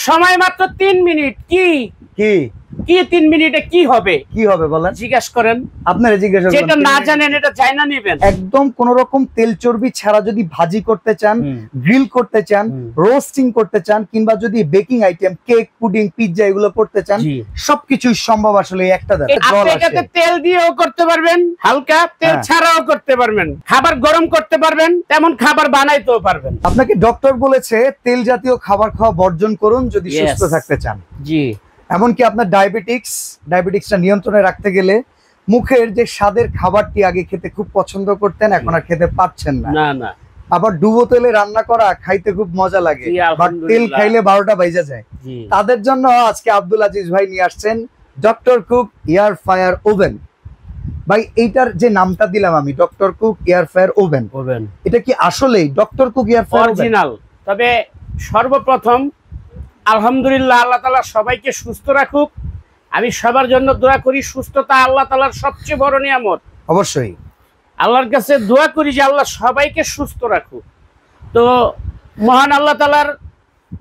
সময় মাত্র 3 মিনিট। কি কি কি 3 মিনিটে কি হবে বলেন? জিজ্ঞাসা করেন, আপনারা জিজ্ঞাসা করেন। যেটা না জানেন এটা জানা নেবেন। একদম কোন রকম তেল চর্বি ছাড়া যদি ভাজি করতে চান, গ্রিল করতে চান, রোস্টিং করতে চান, কিংবা যদি baking item cake, pudding, pizza এগুলো করতে চান, সবকিছুই সম্ভব আসলে একটা দ্বারা। আপনি এটাতে তেল দিয়েও করতে পারবেন, হালকা তেল ছাড়াও করতে পারবেন, খাবার গরম করতে পারবেন, তেমন খাবার বানাইতেও পারবেন। আপনাকে ডক্টর বলেছে তেল জাতীয় খাবার খাওয়া বর্জন করুন যদি সুস্থ থাকতে চান। জি, এমনকি আপনার ডায়াবেটিক্সটা নিয়ন্ত্রণে রাখতে গেলে মুখের যে স্বাদের খাবারটি আগে খেতে খুব পছন্দ করতেন, এখন আর খেতে পারছেন না। না আবার ডুবো তেলে রান্না করা খাইতে খুব মজা লাগে, বাট তেল খাইলে 12টা বাইজা যায়। তাদের জন্য আজকে আব্দুল আজিজ ভাই নিয়ে আসছেন doctor cook air fire oven. ভাই এইটার যে নামটা দিলাম আমি, doctor cook air fire oven, এটা কি আসলেই doctor cook air fire original? তবে সর্বপ্রথম আলহামদুলিল্লাহ, আল্লাহ তাআলা সবাইকে সুস্থ রাখুক। আমি সবার জন্য দোয়া করি, সুস্থতা আল্লাহ তাআলার সবচেয়ে বড় নিয়ামত। অবশ্যই আল্লাহর কাছে দোয়া করি যে আল্লাহ সবাইকে সুস্থ রাখুক। তো মহান আল্লাহ তাআলার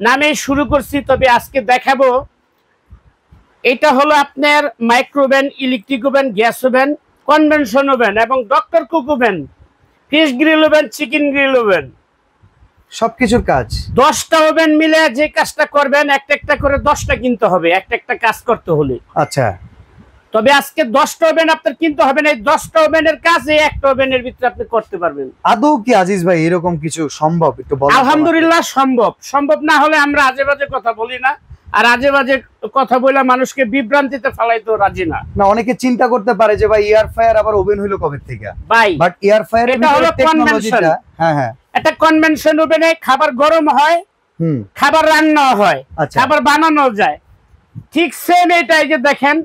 নামেই শুরু করছি। তবে আজকে দেখাবো, এটা হলো আপনার micro oven, electric oven, gas oven, convection oven এবং doctor cook oven, fish grill oven, chicken grill oven, সবকিছুর কাজ। 10টা ওভেন মিলে যে কাজটা করবেন, একটা করে 10টা কিনতে হবে একটা কাজ করতে হলে। আচ্ছা, তবে আজকে 10টা ওভেন আপনার কিনতে হবে না, এই 10টা ওভেনের কাজ এই একটা ওভেনের ভিতরে আপনি করতে পারবেন। আদৌ কি আজিজ ভাই এরকম কিছু সম্ভব? একটু বলেন। আলহামদুলিল্লাহ সম্ভব না হলে আমরা আজে বাজে কথা বলি না, আর আজে বাজে কথা বলে মানুষকে বিভ্রান্তিতে ফেলাইতে রাজি না। অনেকে চিন্তা করতে পারে যে ভাই এয়ার ফায়ার আবার ওভেন হইলো কবে থেকে? ভাই বাট এয়ার ফায়ার এটা হলো টেকনোলজিটা। হ্যাঁ, এটা কনভেনশন ওভেনে খাবার গরম হয়, খাবার রান্না হয়, খাবার বানানো যায়। ঠিক সেম এটাই যে দেখেন,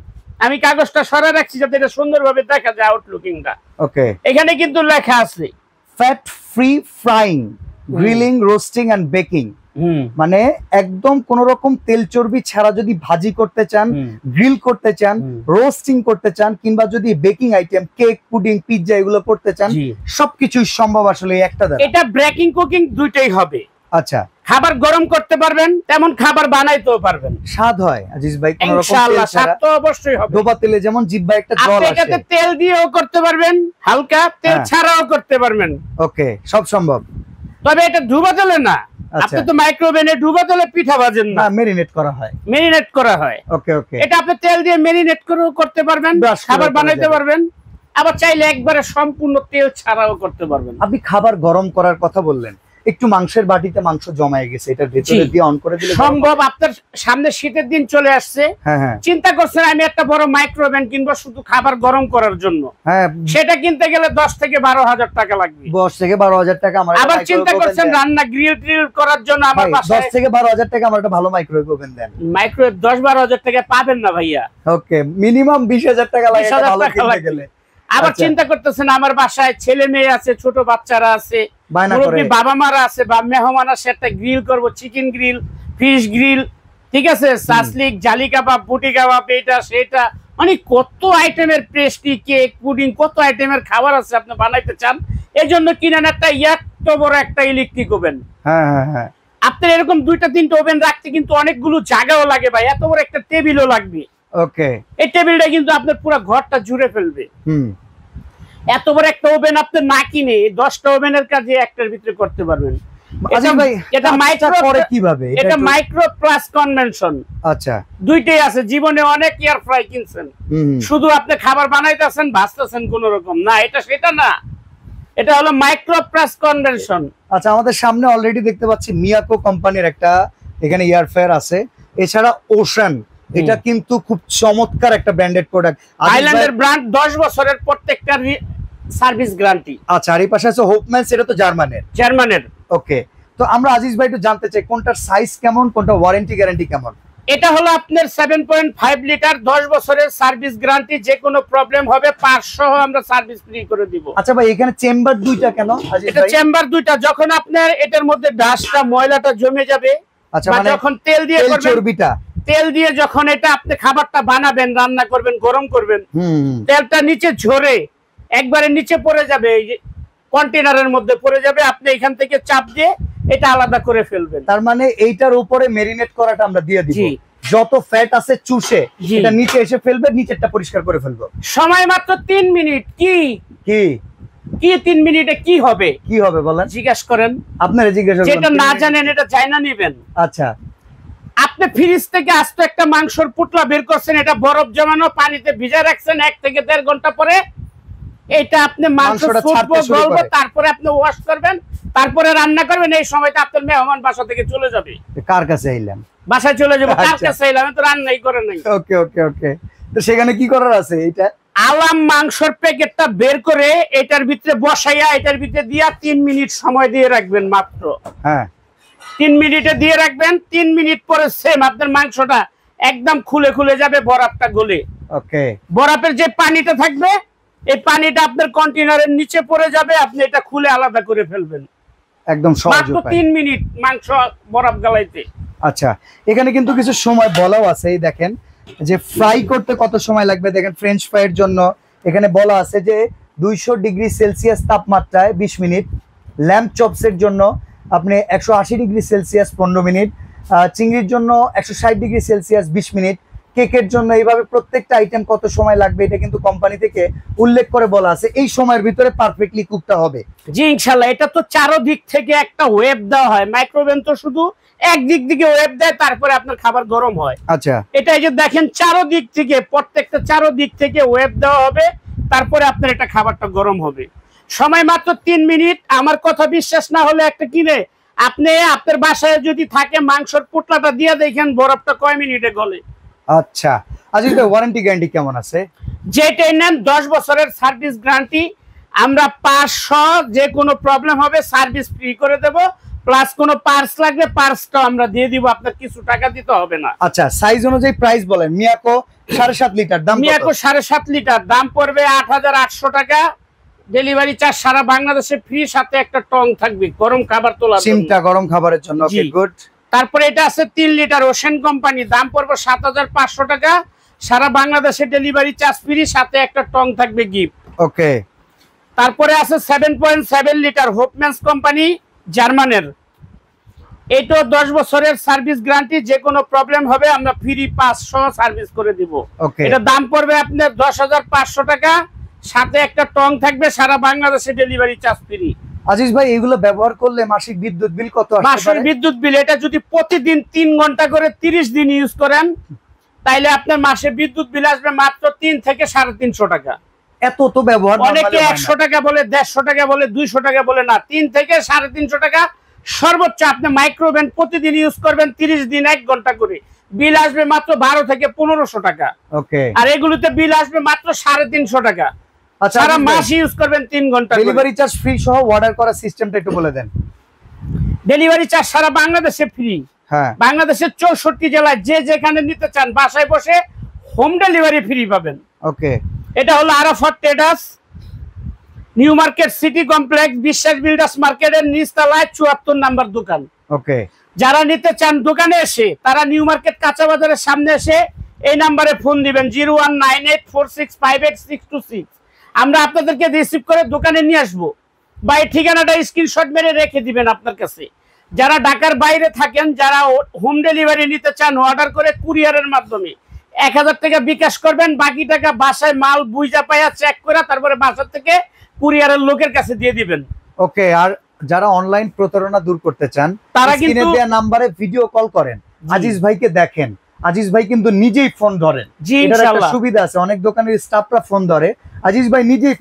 আমি কাগজটা সরাই রাখছি যাতে এটা সুন্দরভাবে দেখা যায় আউটলুকিংটা। ওকে, এখানে কিন্তু লেখা আছে fat free frying, grilling, roasting and baking. মানে একদম কোন রকম তেল চর্বি ছাড়া যদি ভাজি করতে চান, গ্রিল করতে চান, রোস্টিং করতে চান, কিংবা যদি baking item cake, pudding, pizza এগুলো করতে চান, সবকিছুই সম্ভব আসলে একটা দ্বারা। এটা বেকিং কুকিং দুইটাই হবে। আচ্ছা, খাবার গরম করতে পারবেন, তেমন খাবার বানাইতেও পারবেন। স্বাদ হয় আজিজ ভাই কোন রকম ইনশাআল্লাহ, স্বাদ তো অবশ্যই হবে। ডোবা তেলে যেমন জিহ্বায় একটা জল আসে, আপনি তেল দিয়েও করতে পারবেন, হালকা তেল ছাড়াও করতে পারবেন। ওকে, সব সম্ভব। তবে এটা ডুবা তেলে না, আপনি তো মাইক্রোওভেনে ডুবা তেলে পিঠা ভাজেন না, মেরিনেট করা হয়। ওকে, এটা আপনি তেল দিয়ে মেরিনেট করেও করতে পারবেন, খাবার বানাইতে পারবেন, আবার চাইলে একবারে সম্পূর্ণ তেল ছাড়াও করতে পারবেন। আপনি খাবার গরম করার কথা বললেন, একটু মাংসের বাটিতে মাংস জমায়ে গেছে, এটা ভেতরে দিয়ে অন করে দিলে সম্ভব। আপনার সামনে শীতের দিন চলে আসছে, চিন্তা করছেন আমি একটা বড় মাইক্রোওভেন কিনবো শুধু খাবার গরম করার জন্য, সেটা কিনতে গেলে 10 থেকে 12,000 টাকা লাগবে। 10 থেকে 12,000 টাকা। আবার চিন্তা করছেন রান্না গ্রিল করার জন্য আমার বাসায় 10 থেকে 12,000 টাকা আমার একটা ভালো মাইক্রোওয়েভ ওভেন দেন। মাইক্রোওয়েভ 10-12,000 টাকা পাবেন না ভাইয়া। ওকে, মিনিমাম 20,000 টাকা লাগে ভালো কিনতে গেলে। আবার চিন্তা করতেছেন আমার বাসায় ছেলে মেয়ে আছে, ছোট বাচ্চারা আছে, বাবা মারা আছে, বা মেহমান আছে, একটা গ্রিল করব, চিকেন গ্রিল, ফিশ গ্রিল, ঠিক আছে, সাসলিক, জালি কাবাব, বুটি কাবাব, এটা সেটা, মানে কত আইটেমের পেস্ট্রি, কেক, পুডিং, কত আইটেমের খাবার আছে আপনি বানাইতে চান, এই জন্য কিনেন একটা এত বড় একটা ইলেকট্রিক ওভেন। আপনার এরকম 2-3টা ওভেন রাখতে কিন্তু অনেকগুলো জায়গাও লাগে ভাই, এত বড় একটা টেবিলও লাগবে। ওকে, এই টেবিলটা কিন্তু আপনার পুরো ঘরটা জুড়ে ফেলবে। এত বড় একটা ওভেন আপনি না কিনে 10টা ওভেনের কাজে একটার ভিতরে করতে পারবেন। এটা মাইক্রো প্লাস কনভেনশন, আচ্ছা, দুইটাই আছে। জীবনে অনেক এয়ার ফ্রাই কিনছেন, শুধু আপনি খাবার বানাইতেছেন, ভাজতেছেন কোন রকম না, এটা সেটা না, এটা হলো মাইক্রো প্লাস কনভেনশন। আচ্ছা, আমাদের সামনে অলরেডি দেখতে পাচ্ছি মিয়াকো কোম্পানির একটা এখানে এয়ার ফ্রায়ার আছে, এছাড়া ওশান, এটা কিন্তু খুব চমৎকার একটা ব্র্যান্ডেড প্রোডাক্ট, আইল্যান্ডের ব্র্যান্ড, 10 বছরের প্রত্যেকটা সার্ভিস গ্যারান্টি। আচ্ছা, আর এই পাশে আছে হোপম্যান, সেটা তো জার্মানের। ওকে, তো আমরা আজিজ ভাই একটু জানতে চাই কোনটার সাইজ কেমন, কোনটা ওয়ারেন্টি গ্যারান্টি কেমন? এটা হলো আপনার 7.5 লিটার, 10 বছরের সার্ভিস গ্যারান্টি, যে কোনো প্রবলেম হবে পার্টস সহ আমরা সার্ভিস ফ্রি করে দিব। আচ্ছা ভাই, এখানে চেম্বার দুইটা কেন? এটা চেম্বার দুইটা, যখন আপনার এটার মধ্যে ডাস্টটা, ময়লাটা জমে যাবে, আচ্ছা, মানে যখন তেল দিয়ে করবেন, তেল দিয়ে যখন এটা আপনি খাবারটা বানাবেন, রান্না করবেন, গরম করবেন, তেলটা নিচে ঝরে একবারে নিচে পড়ে যাবে, এই যে কন্টেনারের মধ্যে পড়ে যাবে, আপনি এখান থেকে চাপ দিয়ে এটা আলাদা করে ফেলবেন। তার মানে এইটার উপরে মেরিনেট করাটা আমরা দিয়ে দিব, যত ফ্যাট আছে চুষে এটা নিচে এসে ফেলবে, নিচেরটা পরিষ্কার করে ফেলবো। সময় মাত্র 3 মিনিট। কি কি কি 3 মিনিটে কি হবে? কি হবে বলেন, জিজ্ঞাসা করেন। আপনারা জিজ্ঞাসা করেন, যেটা না জানেন এটা জানা নেবেন। আচ্ছা, আপনি ফ্রিজ থেকে আস্ত একটা মাংসর পুটলা বের করছেন, এটা বরফ জমানো পানিতে ভিজা রাখছেন, 1 থেকে 1.5 ঘন্টা পরে এটা আপনি মাংসটা গলবে, তারপরে আপনি ওয়াশ করবেন, তারপরে রান্না করবেন। এই সময়টা আপনার মেহমান বাসা থেকে চলে যাবে। কার কাছে আইলেন? বাসায় চলে যাবে। কার কাছে আইলাম? তো রান্নাই করে নাই। ওকে ওকে ওকে। তো সেখানে কি করার আছে? এটা আলাম মাংসর প্যাকেটটা বের করে এটার ভিতরে বসাইয়া এটার ভিতরে দিয়া 3 মিনিট সময় দিয়ে রাখবেন মাত্র। হ্যাঁ, 3 মিনিটে দিয়ে রাখবেন। 3 মিনিট পরে সেম আপনার মাংসটা একদম খুলে খুলে যাবে, বরফটা গলে। ওকে, বরফের যে পানিটা থাকবে এই পানিটা আপনার কন্টেনারের নিচে পড়ে যাবে, আপনি এটা খুলে আলাদা করে ফেলবেন। একদম সহজ উপায়। মাত্র 3 মিনিট মাংস বরফ গলাইতে। আচ্ছা, এখানে কিন্তু কিছু সময় বলাও আছে। এই দেখেন যে ফ্রাই করতে কত সময় লাগবে। দেখেন ফ্রেঞ্চ ফ্রাইয়ের জন্য এখানে বলা আছে যে 200 ডিগ্রি সেলসিয়াস তাপমাত্রায় 20 মিনিট, ল্যাম্ব চপসের জন্য আপনি 180 ডিগ্রি সেলসিয়াস 15 মিনিট, চিংড়ির জন্য 160 ডিগ্রি সেলসিয়াস 20 মিনিট, কেকের জন্য এইভাবে প্রত্যেকটা আইটেম কত সময় লাগবে এটা কিন্তু কোম্পানি থেকে উল্লেখ করে বলা আছে। এই সময়ের ভিতরে পারফেক্টলি কুকটা হবে। জি ইনশাআল্লাহ। এটা তো চারদিক থেকে একটা ওয়েভ দেওয়া হয়, মাইক্রোওভেন তো শুধু একদিক থেকে ওয়েভ দেয়, তারপরে আপনার খাবার গরম হয়। আচ্ছা, এটা এই যে দেখেন চারদিক থেকে, প্রত্যেকটা চারদিক থেকে ওয়েভ দেওয়া হবে, তারপরে আপনার এটা খাবারটা গরম হবে। সময় মাত্র 3 মিনিট। আমার কথা বিশ্বাস না হলে একটা কিনে আপনি আপনার বাসায় যদি থাকে মাংসের পুটলাটা দিয়ে দেখেন বরফটা কয় মিনিটে গলে। আচ্ছা, আজকে তো ওয়ারেন্টি গ্যারান্টি কেমন আছে? যেটাই নেন 10 বছরের সার্ভিস গ্যারান্টি। আমরা 500 যে কোনো প্রবলেম হবে সার্ভিস ফ্রি করে দেব, প্লাস কোনো পার্টস লাগলে পার্টসটাও আমরা দিয়ে দিব, আপনার কিছু টাকা দিতে হবে না। আচ্ছা, সাইজ অনুযায়ী প্রাইস বলেন। মিয়াকো 7.5 লিটার দাম, মিয়াকো 7.5 লিটার দাম পড়বে 8800 টাকা। ডেলিভারি চার্জ সারা বাংলাদেশে ফ্রি, সাথে একটা টং থাকবে গরম খাবার তোলার জন্য, সিমটা গরম খাবারের জন্য। Okay good. তারপরে এটা আছে 3 লিটার ওশেন কোম্পানি, দাম পড়বে 7500 টাকা, সারা বাংলাদেশে ডেলিভারি চার্জ ফ্রি, সাথে একটা টং থাকবে গিফট। ওকে। তারপরে আছে 7.7 লিটার হোপম্যান্স কোম্পানি, জার্মানের। এটা 10 বছরের সার্ভিস গ্যারান্টি, যে কোনো প্রবলেম হবে আমরা ফ্রি 500 সার্ভিস করে দিব। এটা দাম পড়বে আপনার 10500 টাকা, সাথে একটা টং থাকবে, সারা বাংলাদেশে ডেলিভারি চার্জ ফ্রি। আজিজ ভাই, এগুলো ব্যবহার করলে মাসিক বিদ্যুৎ বিল কত আসবে? মাসিক বিদ্যুৎ বিল এটা যদি প্রতিদিন 3 ঘন্টা করে 30 দিন ইউজ করেন, তাইলে আপনার মাসে বিদ্যুৎ বিল আসবে মাত্র 3 থেকে 350 টাকা। এত তো ব্যবহার, অনেকে 100 টাকা বলে, 150 টাকা বলে, 200 টাকা বলে, না 3 থেকে 350 টাকা সর্বোচ্চ। আপনি মাইক্রোওভেন প্রতিদিন ইউজ করবেন 30 দিন 1 ঘন্টা করে, বিল আসবে মাত্র 12 থেকে 1500 টাকা। ওকে। আর এগুলোতে বিল আসবে মাত্র 350 টাকা। আচ্ছা, সারা মাস ইউজ করবেন 3 ঘন্টা। ডেলিভারি চার্জ ফ্রি সহ অর্ডার করার সিস্টেমটা একটু বলে দেন। ডেলিভারি চার্জ সারা বাংলাদেশে ফ্রি। হ্যাঁ, বাংলাদেশের 64 জেলায় যে যেখানে নিতে চান বাসায় বসে হোম ডেলিভারি ফ্রি পাবেন। ওকে। এটা হলো Arafat traders, new market city complex, বিশ্বাস বিল্ডার্স মার্কেটের নিচতলায় 74 নাম্বার দোকান। ওকে। যারা নিতে চান দোকানে এসে, তারা নিউ মার্কেট কাঁচা বাজারের সামনে এসে এই নাম্বারে ফোন দিবেন 019846582626। আমরা আপনাদেরকে রিসিভ করে দোকানে নিয়ে আসবো, বা এই ঠিকানাটা স্ক্রিনশট মেরে রেখে দিবেন আপনার কাছে। যারা ঢাকার বাইরে থাকেন, যারা হোম ডেলিভারি নিতে চান, অর্ডার করে কুরিয়ারের মাধ্যমে 1000 টাকা বিকাশ করবেন, বাকি টাকা বাসায় মাল বুঝা পায়া চেক করে তারপরে বাসা থেকে কুরিয়ারের লোকের কাছে দিয়ে দিবেন। ওকে। আর যারা অনলাইন প্রতারণা দূর করতে চান, তারা কিন্তু দেয়া নম্বরে ভিডিও কল করেন, আজিজ ভাইকে দেখেন। আজিজ ভাই কিন্তু নিজেই ফোন ধরেন। এটার একটা সুবিধা আছে, অনেক দোকানের স্টাফরা ফোন ধরে, আজিজ ভাই নিজেই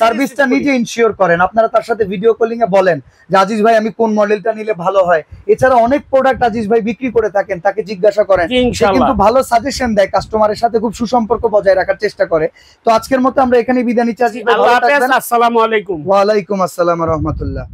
সার্ভিসটা নিজে ইনশিওর করেন। আপনারা তার সাথে ভিডিও কলিং এ বলেন যে আজিজ ভাই আমি কোন মডেলটা নিলে ভালো হয়। এছাড়া অনেক প্রোডাক্ট আজিজ ভাই বিক্রি করে থাকেন, তাকে জিজ্ঞাসা করেন, সে কিন্তু ভালো সাজেশন দেয়, কাস্টমারের সাথে খুব সুসম্পর্ক বজায় রাখার চেষ্টা করে। তো আজকের মতো আমরা এখানেই বিদায় নিচ্ছি। আজিজ ভাই ভালো থাকবেন। আসসালামু আলাইকুম। ওয়া আলাইকুম আসসালাম ওয়া রাহমাতুল্লাহ।